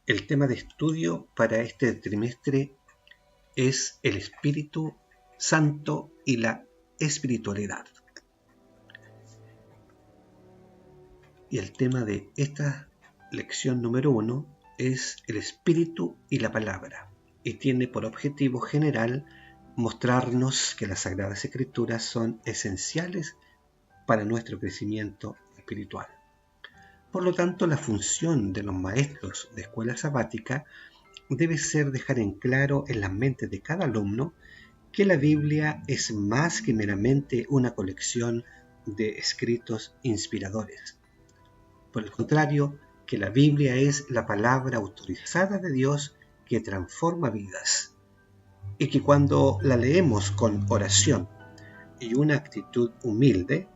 El tema de estudio para este trimestre es el Espíritu Santo y la espiritualidad. Y el tema de esta lección número 1 es el Espíritu y la Palabra. Y tiene por objetivo general mostrarnos que las Sagradas Escrituras son esenciales para nuestro crecimiento espiritual. Por lo tanto, la función de los maestros de escuela sabática debe ser dejar en claro en la mente de cada alumno que la Biblia es más que meramente una colección de escritos inspiradores. Por el contrario, que la Biblia es la palabra autorizada de Dios que transforma vidas, y que cuando la leemos con oración y una actitud humilde,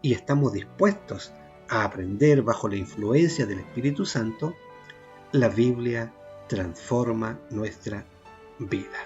y estamos dispuestos a aprender bajo la influencia del Espíritu Santo, la Biblia transforma nuestra vida.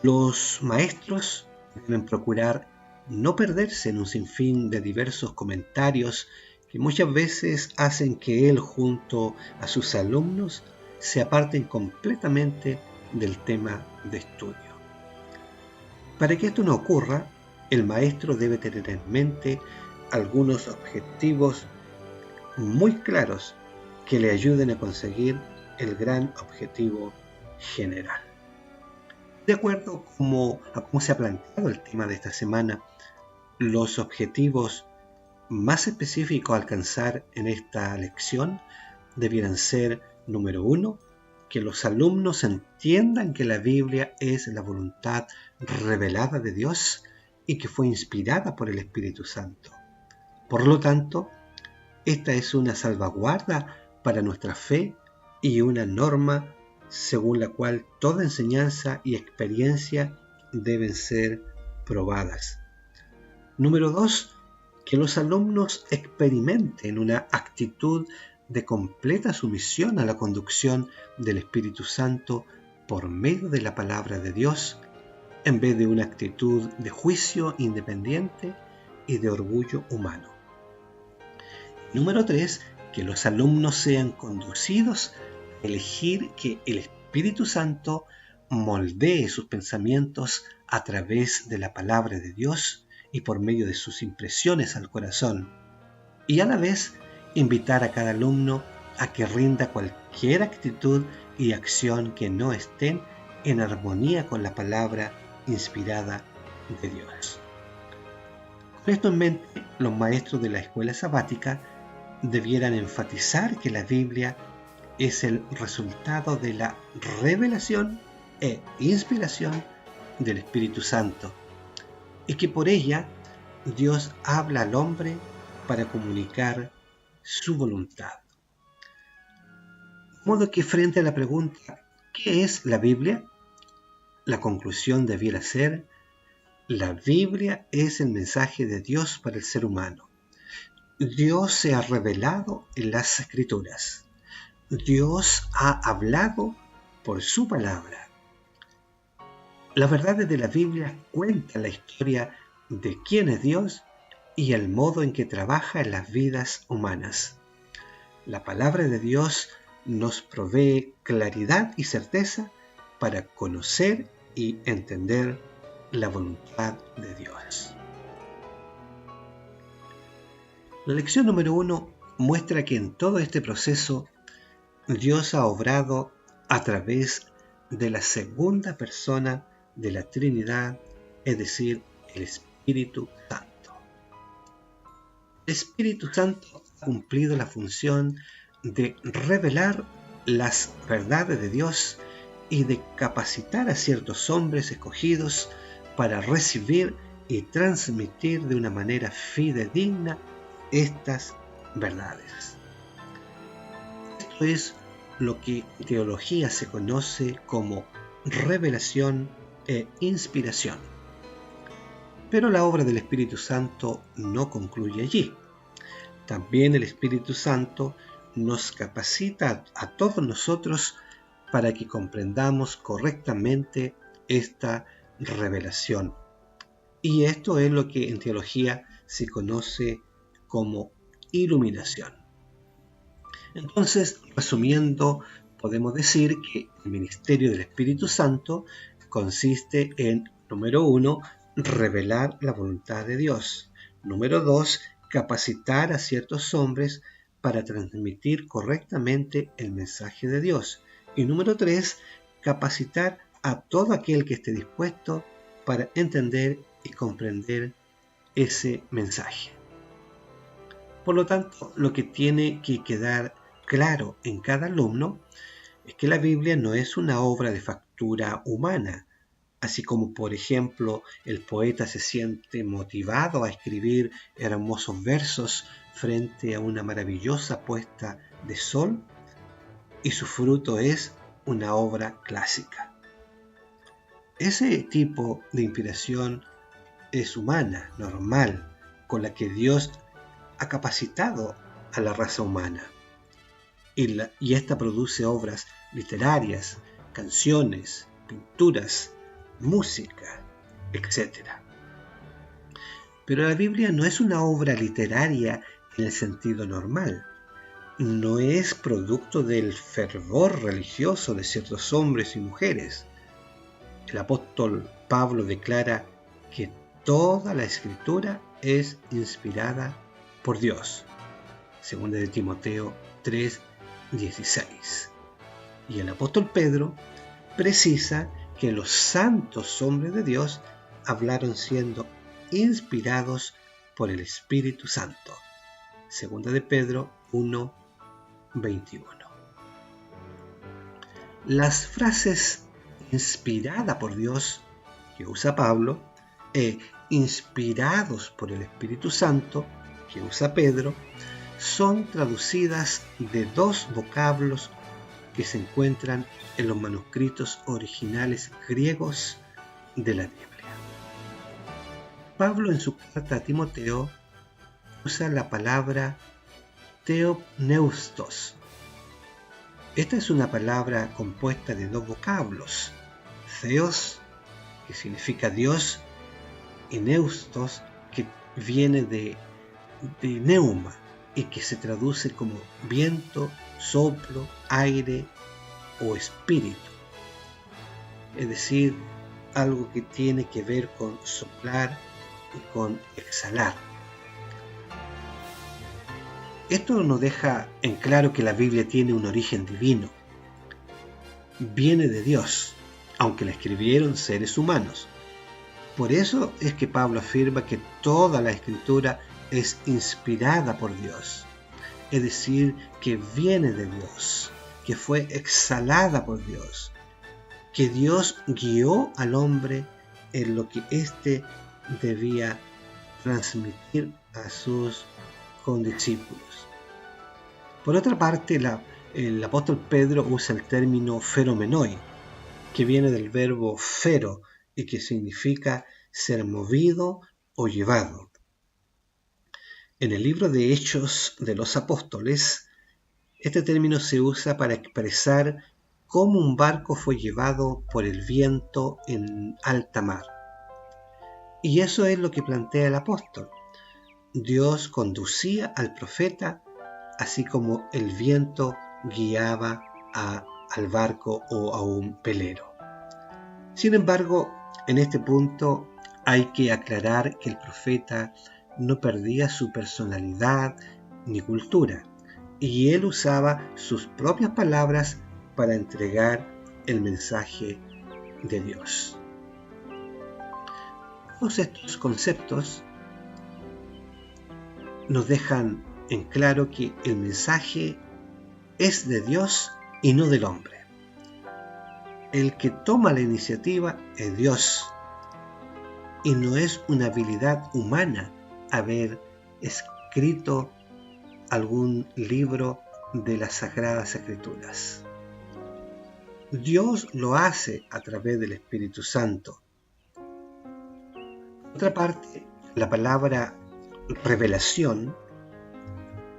Los maestros deben procurar no perderse en un sinfín de diversos comentarios que muchas veces hacen que él junto a sus alumnos se aparten completamente del tema de estudio. Para que esto no ocurra, el maestro debe tener en mente algunos objetivos muy claros que le ayuden a conseguir el gran objetivo general. De acuerdo a cómo se ha planteado el tema de esta semana, los objetivos más específicos a alcanzar en esta lección debieran ser, número 1, que los alumnos entiendan que la Biblia es la voluntad revelada de Dios y que fue inspirada por el Espíritu Santo. Por lo tanto, esta es una salvaguarda para nuestra fe y una norma según la cual toda enseñanza y experiencia deben ser probadas. Número 2, que los alumnos experimenten una actitud de completa sumisión a la conducción del Espíritu Santo por medio de la palabra de Dios, en vez de una actitud de juicio independiente y de orgullo humano. Número 3, que los alumnos sean conducidos a elegir que el Espíritu Santo moldee sus pensamientos a través de la palabra de Dios y por medio de sus impresiones al corazón, y a la vez invitar a cada alumno a que rinda cualquier actitud y acción que no estén en armonía con la palabra inspirada de Dios. Con esto en mente, los maestros de la escuela sabática debieran enfatizar que la Biblia es el resultado de la revelación e inspiración del Espíritu Santo, y que por ella Dios habla al hombre para comunicar su voluntad. De modo que frente a la pregunta ¿qué es la Biblia?, la conclusión debiera ser: la Biblia es el mensaje de Dios para el ser humano. Dios se ha revelado en las Escrituras. Dios ha hablado por su palabra. Las verdades de la Biblia cuentan la historia de quién es Dios y el modo en que trabaja en las vidas humanas. La palabra de Dios nos provee claridad y certeza para conocer y entender la voluntad de Dios. La lección número 1 muestra que en todo este proceso Dios ha obrado a través de la segunda persona de la Trinidad, es decir, el Espíritu Santo. El Espíritu Santo ha cumplido la función de revelar las verdades de Dios y de capacitar a ciertos hombres escogidos para recibir y transmitir de una manera fidedigna estas verdades. Esto es lo que en teología se conoce como revelación e inspiración. Pero la obra del Espíritu Santo no concluye allí. También el Espíritu Santo nos capacita a todos nosotros para que comprendamos correctamente esta revelación. Y esto es lo que en teología se conoce como iluminación. Entonces, resumiendo, podemos decir que el ministerio del Espíritu Santo consiste en, número 1, revelar la voluntad de Dios. Número 2, capacitar a ciertos hombres para transmitir correctamente el mensaje de Dios. Y número 3, capacitar a todo aquel que esté dispuesto para entender y comprender ese mensaje. Por lo tanto, lo que tiene que quedar claro en cada alumno es que la Biblia no es una obra de factura humana, así como, por ejemplo, el poeta se siente motivado a escribir hermosos versos frente a una maravillosa puesta de sol, y su fruto es una obra clásica. Ese tipo de inspiración es humana, normal, con la que Dios ha capacitado a la raza humana. Y esta produce obras literarias, canciones, pinturas, música, etc. Pero la Biblia no es una obra literaria en el sentido normal. No es producto del fervor religioso de ciertos hombres y mujeres. El apóstol Pablo declara que toda la Escritura es inspirada por Dios. Segunda de Timoteo 3:16. Y el apóstol Pedro precisa que los santos hombres de Dios hablaron siendo inspirados por el Espíritu Santo. Segunda de Pedro 1:21. Las frases inspirada por Dios que usa Pablo e inspirados por el Espíritu Santo que usa Pedro son traducidas de dos vocablos que se encuentran en los manuscritos originales griegos de la Biblia. Pablo en su carta a Timoteo usa la palabra theopneustos. Esta es una palabra compuesta de dos vocablos, theos, que significa Dios, y neustos, que viene de neuma y que se traduce como viento, soplo, aire o espíritu. Es decir, algo que tiene que ver con soplar y con exhalar. Esto nos deja en claro que la Biblia tiene un origen divino. Viene de Dios, aunque la escribieron seres humanos. Por eso es que Pablo afirma que toda la Escritura es inspirada por Dios. Es decir, que viene de Dios, que fue exhalada por Dios, que Dios guió al hombre en lo que éste debía transmitir a sus condiscípulos. Por otra parte, el apóstol Pedro usa el término feromenoi, que viene del verbo fero y que significa ser movido o llevado. En el libro de Hechos de los Apóstoles, este término se usa para expresar cómo un barco fue llevado por el viento en alta mar. Y eso es lo que plantea el apóstol. Dios conducía al profeta, así como el viento guiaba al barco o a un velero. Sin embargo, en este punto hay que aclarar que el profeta no perdía su personalidad ni cultura, y él usaba sus propias palabras para entregar el mensaje de Dios. Todos estos conceptos nos dejan en claro que el mensaje es de Dios y no del hombre. El que toma la iniciativa es Dios, y no es una habilidad humana haber escrito algún libro de las Sagradas Escrituras. Dios lo hace a través del Espíritu Santo. Por otra parte, la palabra revelación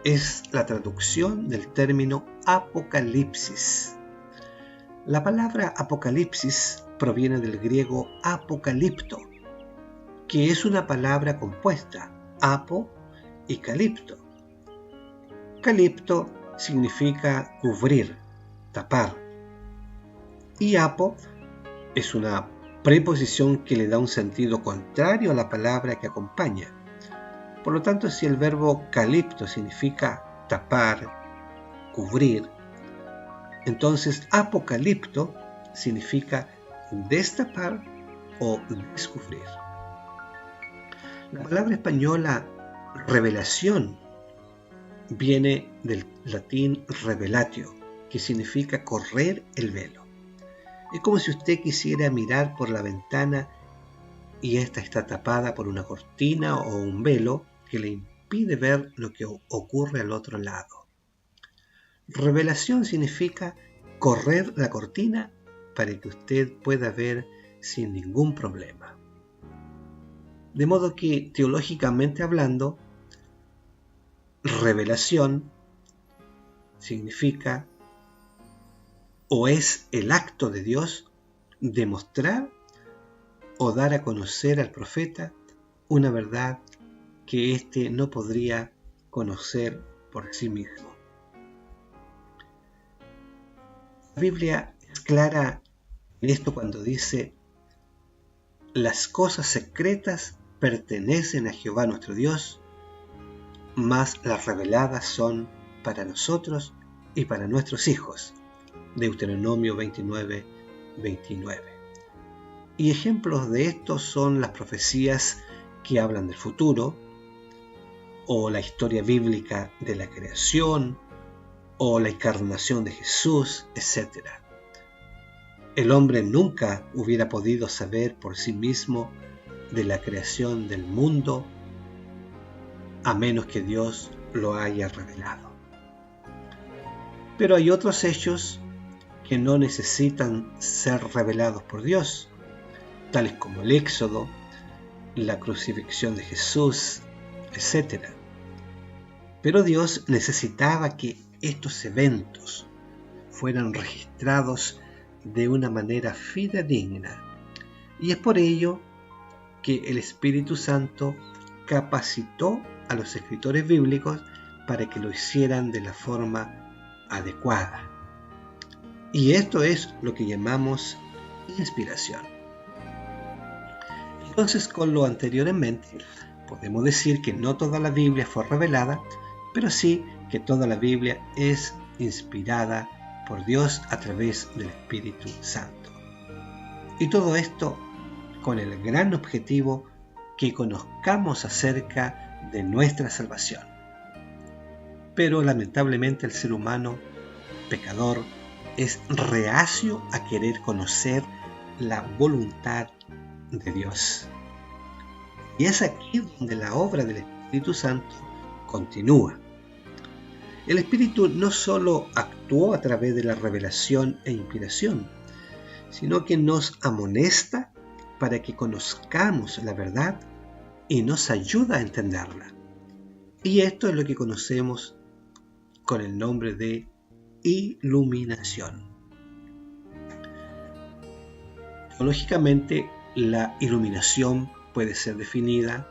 es la traducción del término apocalipsis. La palabra apocalipsis proviene del griego apocalipto, que es una palabra compuesta, apo y calipto. Calipto significa cubrir, tapar. Y apo es una preposición que le da un sentido contrario a la palabra que acompaña. Por lo tanto, si el verbo calipto significa tapar, cubrir, entonces apocalipto significa destapar o descubrir. La palabra española revelación viene del latín revelatio, que significa correr el velo. Es como si usted quisiera mirar por la ventana y esta está tapada por una cortina o un velo que le impide ver lo que ocurre al otro lado. Revelación significa correr la cortina para que usted pueda ver sin ningún problema. De modo que, teológicamente hablando, revelación significa o es el acto de Dios de mostrar o dar a conocer al profeta una verdad que éste no podría conocer por sí mismo. La Biblia es clara en esto cuando dice: las cosas secretas pertenecen a Jehová nuestro Dios, mas las reveladas son para nosotros y para nuestros hijos. Deuteronomio 29:29. Y ejemplos de esto son las profecías que hablan del futuro, o la historia bíblica de la creación, o la encarnación de Jesús, etc. El hombre nunca hubiera podido saber por sí mismo de la creación del mundo a menos que Dios lo haya revelado. Pero hay otros hechos que no necesitan ser revelados por Dios, tales como el Éxodo, la crucifixión de Jesús, etc. Pero Dios necesitaba que estos eventos fueran registrados de una manera fidedigna, y es por ello que el Espíritu Santo capacitó a los escritores bíblicos para que lo hicieran de la forma adecuada. Y esto es lo que llamamos inspiración. Entonces, con lo anterior en mente, podemos decir que no toda la Biblia fue revelada, pero sí que toda la Biblia es inspirada por Dios a través del Espíritu Santo. Y todo esto con el gran objetivo que conozcamos acerca de nuestra salvación. Pero lamentablemente el ser humano pecador es reacio a querer conocer la voluntad de Dios. Y es aquí donde la obra del Espíritu Santo continúa. El Espíritu no solo actuó a través de la revelación e inspiración, sino que nos amonesta para que conozcamos la verdad y nos ayuda a entenderla. Y esto es lo que conocemos con el nombre de iluminación. Teológicamente, la iluminación puede ser definida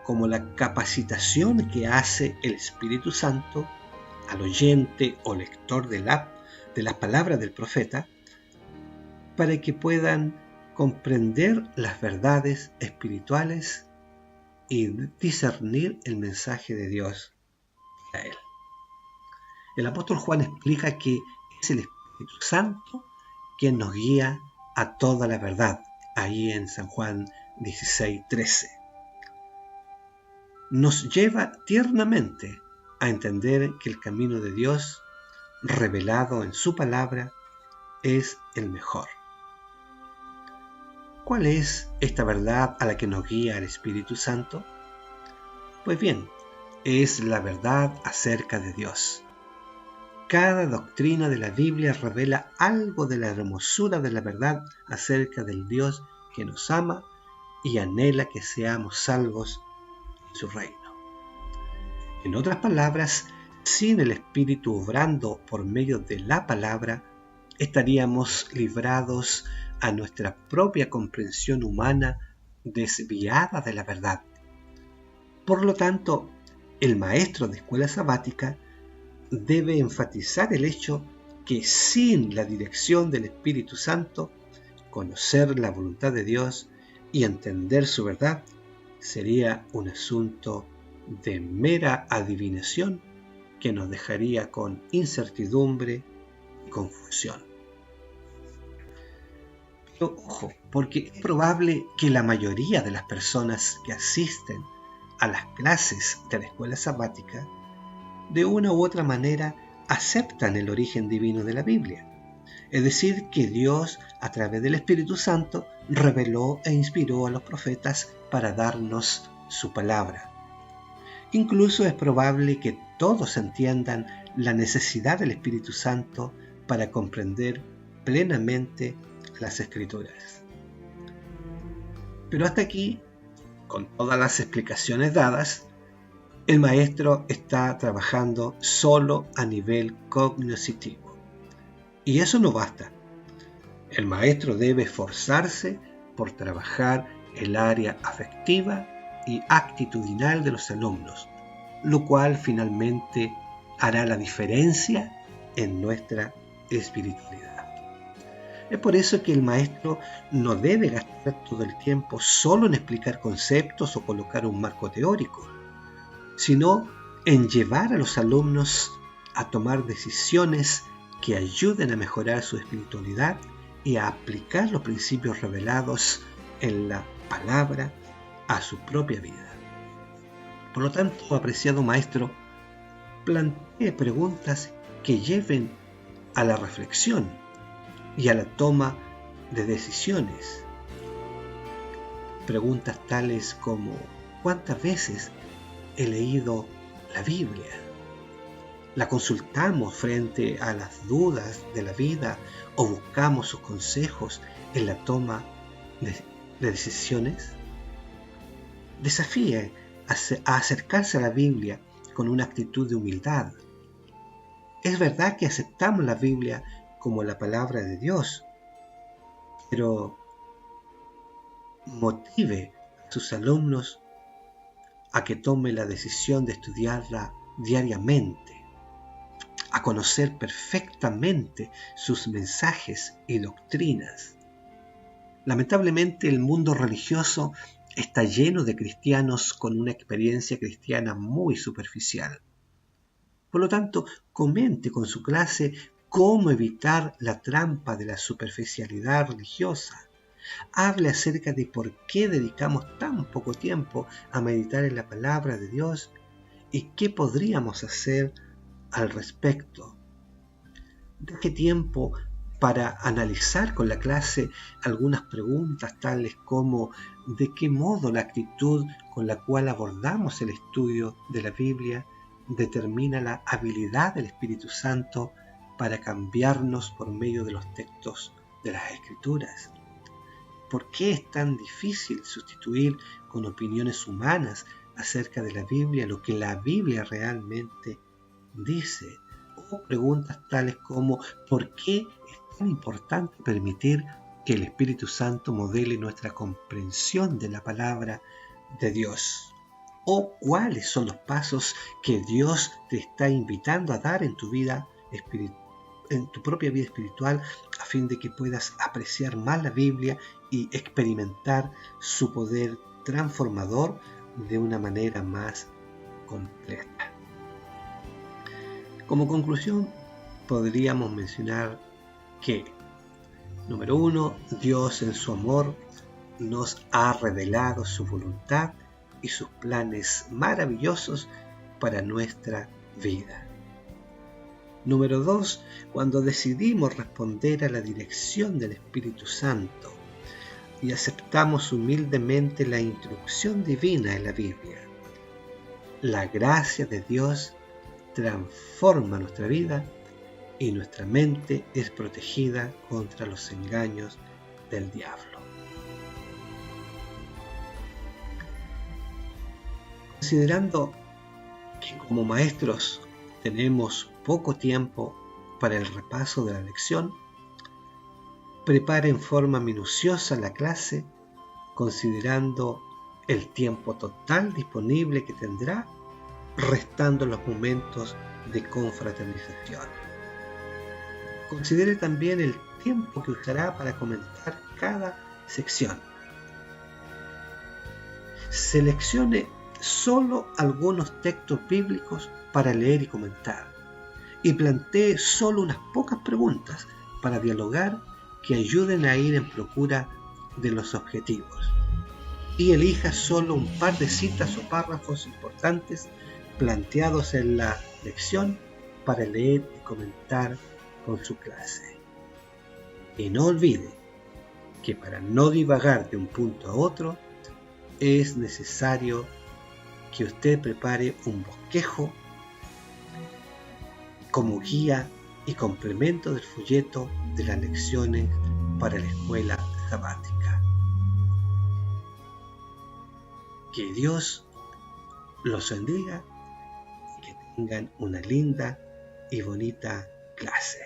como la capacitación que hace el Espíritu Santo al oyente o lector de las palabras del profeta para que puedan comprender las verdades espirituales y discernir el mensaje de Dios a él. El apóstol Juan explica que es el Espíritu Santo quien nos guía a toda la verdad, ahí en San Juan 16:13. Nos lleva tiernamente a entender que el camino de Dios, revelado en su palabra, es el mejor. ¿Cuál es esta verdad a la que nos guía el Espíritu Santo? Pues bien, es la verdad acerca de Dios. Cada doctrina de la Biblia revela algo de la hermosura de la verdad acerca del Dios que nos ama y anhela que seamos salvos en su reino. En otras palabras, sin el Espíritu obrando por medio de la palabra, estaríamos librados a nuestra propia comprensión humana desviada de la verdad. Por lo tanto, el maestro de escuela sabática debe enfatizar el hecho que sin la dirección del Espíritu Santo, conocer la voluntad de Dios y entender su verdad sería un asunto de mera adivinación que nos dejaría con incertidumbre y confusión. Pero ojo, porque es probable que la mayoría de las personas que asisten a las clases de la escuela sabática de una u otra manera aceptan el origen divino de la Biblia. Es decir, que Dios, a través del Espíritu Santo, reveló e inspiró a los profetas para darnos su palabra. Incluso es probable que todos entiendan la necesidad del Espíritu Santo para comprender plenamente las Escrituras. Pero hasta aquí, con todas las explicaciones dadas, el maestro está trabajando solo a nivel cognoscitivo. Y eso no basta. El maestro debe esforzarse por trabajar el área afectiva y actitudinal de los alumnos, lo cual finalmente hará la diferencia en nuestra espiritualidad. Es por eso que el maestro no debe gastar todo el tiempo solo en explicar conceptos o colocar un marco teórico, sino en llevar a los alumnos a tomar decisiones que ayuden a mejorar su espiritualidad y a aplicar los principios revelados en la palabra a su propia vida. Por lo tanto, apreciado maestro, plantee preguntas que lleven a la reflexión y a la toma de decisiones. Preguntas tales como: ¿cuántas veces he leído la Biblia? ¿La consultamos frente a las dudas de la vida o buscamos sus consejos en la toma de decisiones? Desafíe a acercarse a la Biblia con una actitud de humildad. Es verdad que aceptamos la Biblia como la palabra de Dios, pero motive a sus alumnos a que tome la decisión de estudiarla diariamente, a conocer perfectamente sus mensajes y doctrinas. Lamentablemente, el mundo religioso está lleno de cristianos con una experiencia cristiana muy superficial. Por lo tanto, comente con su clase cómo evitar la trampa de la superficialidad religiosa. Hable acerca de por qué dedicamos tan poco tiempo a meditar en la palabra de Dios y qué podríamos hacer al respecto. Deje tiempo para analizar con la clase algunas preguntas tales como: ¿de qué modo la actitud con la cual abordamos el estudio de la Biblia determina la habilidad del Espíritu Santo para cambiarnos por medio de los textos de las Escrituras? ¿Por qué es tan difícil sustituir con opiniones humanas acerca de la Biblia lo que la Biblia realmente dice? O preguntas tales como: ¿por qué es tan importante permitir que el Espíritu Santo modele nuestra comprensión de la palabra de Dios? ¿O cuáles son los pasos que Dios te está invitando a dar en tu vida espiritual, en tu propia vida espiritual, a fin de que puedas apreciar más la Biblia y experimentar su poder transformador de una manera más completa? Como conclusión, podríamos mencionar que, número 1, Dios en su amor nos ha revelado su voluntad y sus planes maravillosos para nuestra vida. Número 2, cuando decidimos responder a la dirección del Espíritu Santo y aceptamos humildemente la instrucción divina en la Biblia, la gracia de Dios transforma nuestra vida y nuestra mente es protegida contra los engaños del diablo. Considerando que como maestros tenemos poco tiempo para el repaso de la lección, prepare en forma minuciosa la clase considerando el tiempo total disponible que tendrá, restando los momentos de confraternización. Considere también el tiempo que usará para comentar cada sección. Seleccione solo algunos textos bíblicos para leer y comentar, y plantee solo unas pocas preguntas para dialogar que ayuden a ir en procura de los objetivos. Y elija solo un par de citas o párrafos importantes planteados en la lección para leer y comentar con su clase. Y no olvide que para no divagar de un punto a otro, es necesario que usted prepare un bosquejo como guía y complemento del folleto de las lecciones para la escuela sabática. Que Dios los bendiga y que tengan una linda y bonita clase.